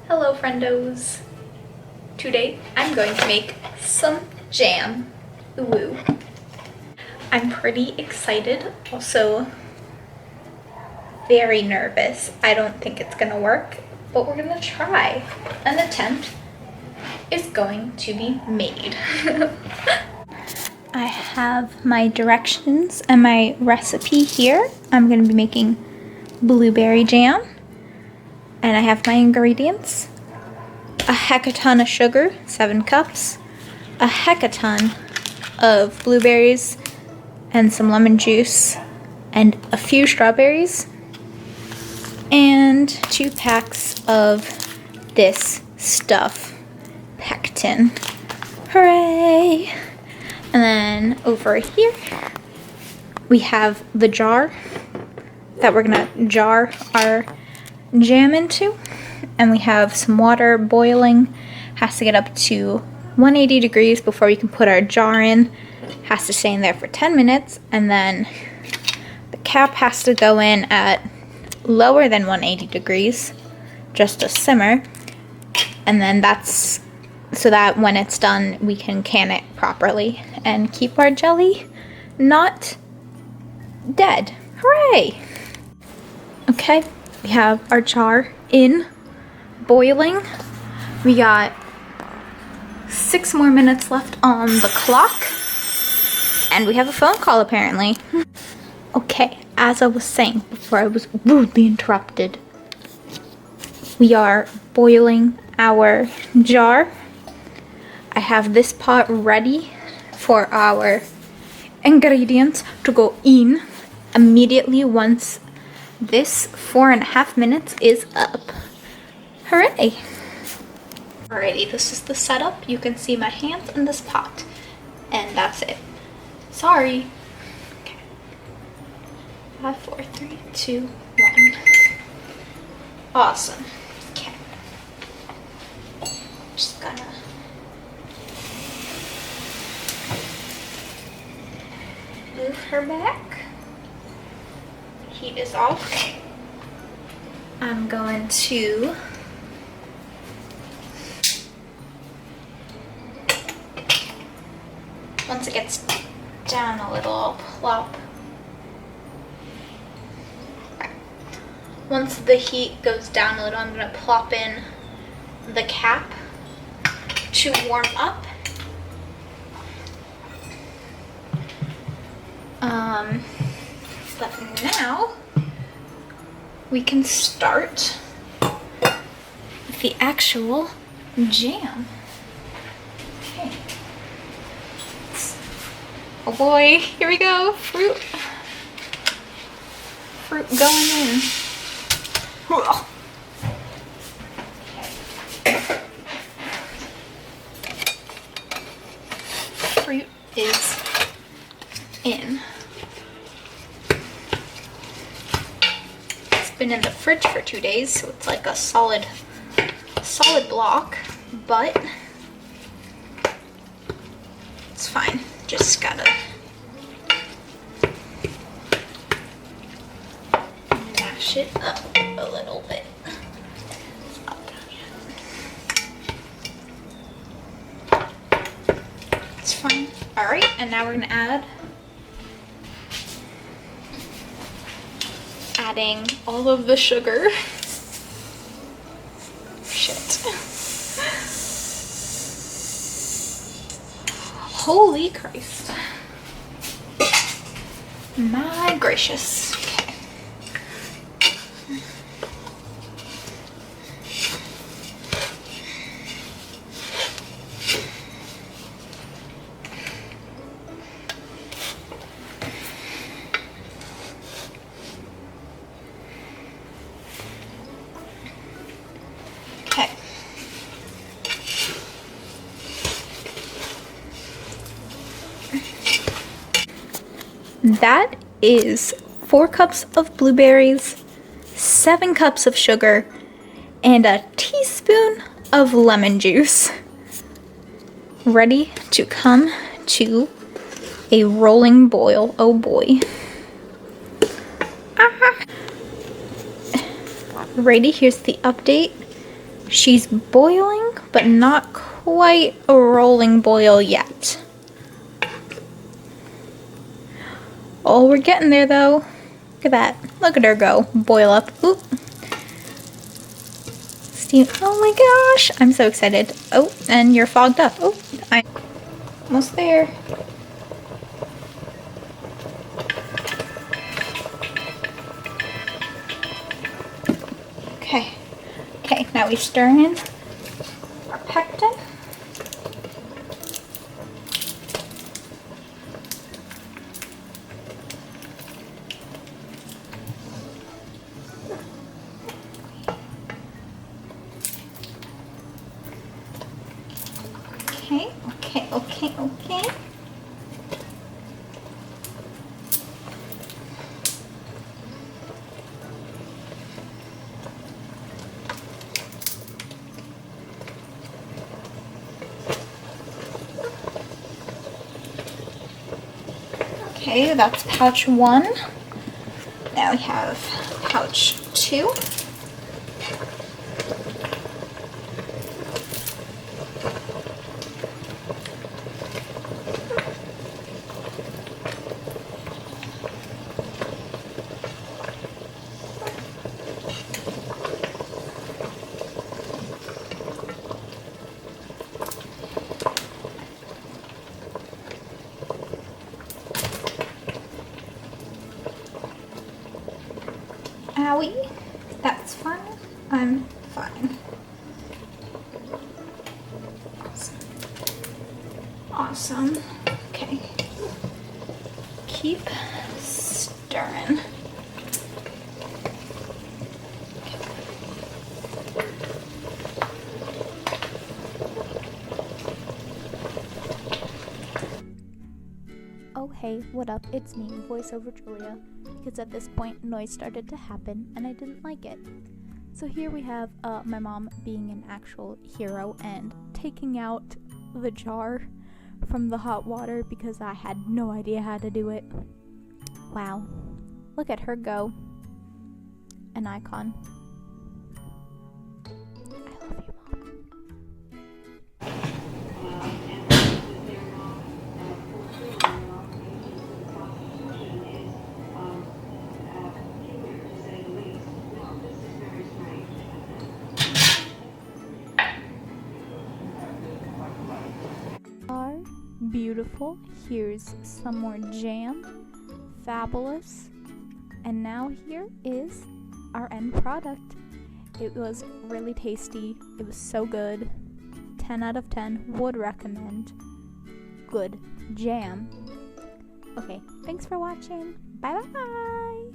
Hello friendos! Today I'm going to make some jam. Woo! I'm pretty excited, also very nervous. I don't think it's gonna work, but we're gonna try. An attempt is going to be made. I have my directions and my recipe here. I'm gonna be making blueberry jam. And I have my ingredients. A hecaton of sugar, 7 cups. A hecaton of blueberries and some lemon juice and a few strawberries. And 2 packs of this stuff, pectin. Hooray! And then over here, we have the jar that we're gonna jar our jam into, and we have some water boiling. Has to get up to 180 degrees before we can put our jar in. Has to stay in there for 10 minutes, and then the cap has to go in at lower than 180 degrees just to simmer, and then that's so that when it's done we can can it properly and keep our jelly not dead. Hooray! Okay, we have our jar in, boiling. We got 6 more minutes left on the clock, and we have a phone call apparently. Okay, as I was saying before I was rudely interrupted, we are boiling our jar. I have this pot ready for our ingredients to go in immediately once this 4.5 minutes is up. Hooray! Alrighty, this is the setup. You can see my hands in this pot. And that's it. Sorry. Okay. 5, 4, 3, 2, 1. Awesome. Okay. Just gonna move her back. Heat is off. I'm going to once it gets down a little, I'll plop. Once the heat goes down a little, I'm going to plop in the cap to warm up. But now we can start the actual jam. Okay. Oh boy, here we go. Fruit going in. Fruit is in. It's been in the fridge for 2 days, so it's like a solid block, but it's fine. Just gotta mash it up a little bit. It's not done yet. It's fine. Alright, and now we're gonna adding all of the sugar. Shit. Holy Christ. My gracious. Okay. Okay. That is 4 cups of blueberries, 7 cups of sugar, and a teaspoon of lemon juice. Ready to come to a rolling boil. Oh boy. Ah. Alrighty, here's the update. She's boiling, but not quite a rolling boil yet. Oh, we're getting there though. Look at that. Look at her go. Boil up. Oop. Steam. Oh my gosh. I'm so excited. Oh, and you're fogged up. Oh, I'm almost there. Okay. Okay, now we stir in our pectin. Okay, okay, okay, okay. Okay, that's pouch 1. Now we have pouch 2. Owie, that's fine. I'm fine. Awesome. Okay. Keep stirring. Oh hey, what up? It's me, voiceover Julia, because at this point noise started to happen and I didn't like it. So here we have my mom being an actual hero and taking out the jar from the hot water because I had no idea how to do it. Wow, look at her go. An icon. I love you, Mom. Beautiful. Here's some more jam. Fabulous. And now here is our end product. It was really tasty. It was so good. 10 out of 10. Would recommend. Good jam. Okay, thanks for watching. Bye bye.